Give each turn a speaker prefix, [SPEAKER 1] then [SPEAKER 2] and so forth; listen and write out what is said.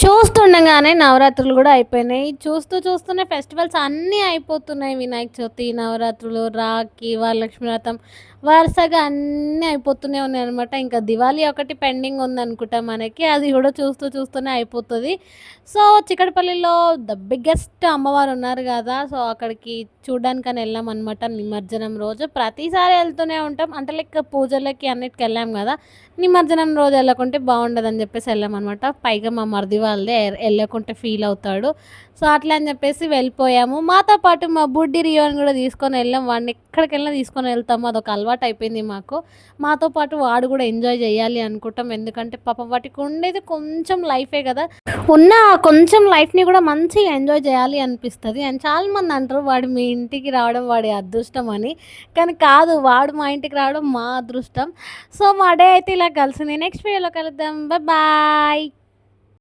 [SPEAKER 1] చూస్తుండగానే నవరాత్రులు గూడా అయిపోయినాయి. చూస్తూనే ఫెస్టివల్స్ అన్నీ అయిపోతున్నాయి. వినాయక చవితి, నవరాత్రులు, రాఖీ, వరలక్ష్మి వ్రతం వరుసగా అన్నీ అయిపోతూనే ఉన్నాయన్నమాట. ఇంకా దివాళీ ఒకటి పెండింగ్ ఉందనుకుంటా మనకి. అది గూడా చూస్తూనే అయిపోతది. సో, చిక్కడపల్లిలో ద బిగ్గెస్ట్ అమ్మవారున్నారు గదా! సో, అక్కడికి చూడ్డానికని ఎళ్ళామనమాట నిమజ్జనం రోజు. ప్రతిసారి ఎళ్తూనే ఉంటాం. అంటే లైక్ పూజలకి అన్నిటికెళ్ళాం గదా! నిమజ్జనం రోజు ఎళ్ళకుంటే బావుండదని జెప్పేసి ఎళ్ళామనమాట. పైగా మా మరిది వాళ్ళదే ఎళ్ళకుంటే ఫీలవుతాడు. సో, అట్లా అని జెప్పేసి వెళ్ళిపోయాము. మాతో పాటు మా బుడ్డి రియోని గూడా తీసుకొనెళ్ళాం. వాడిని ఎక్కడికెళ్ళినా తీసుకొనెళ్తాము. అదొక అలవాటయిపోయింది మాకు. మాతో పాటు వాడు గూడా ఎంజాయ్ జేయాలి అనుకుంటాం. ఎందుకంటే పాపం వాటికి ఉండేది కొంచెం లైఫే గదా! ఉన్న ఆ కొంచెం లైఫ్‌ని గూడా మంచిగా ఎంజాయ్ జేయాలి అనిపిస్తది. అండ్ చాలామంది అంటారు వాడు మీ ఇంటికి రావడం వాడి అదృష్టం అని. కానీ కాదు, వాడు మా ఇంటికి రావడం మా అదృష్టం. సో, మా డే అయితే ఇలా కలిసింది. నెక్స్ట్ వీడియోలో కలుద్దాం. బాయ్.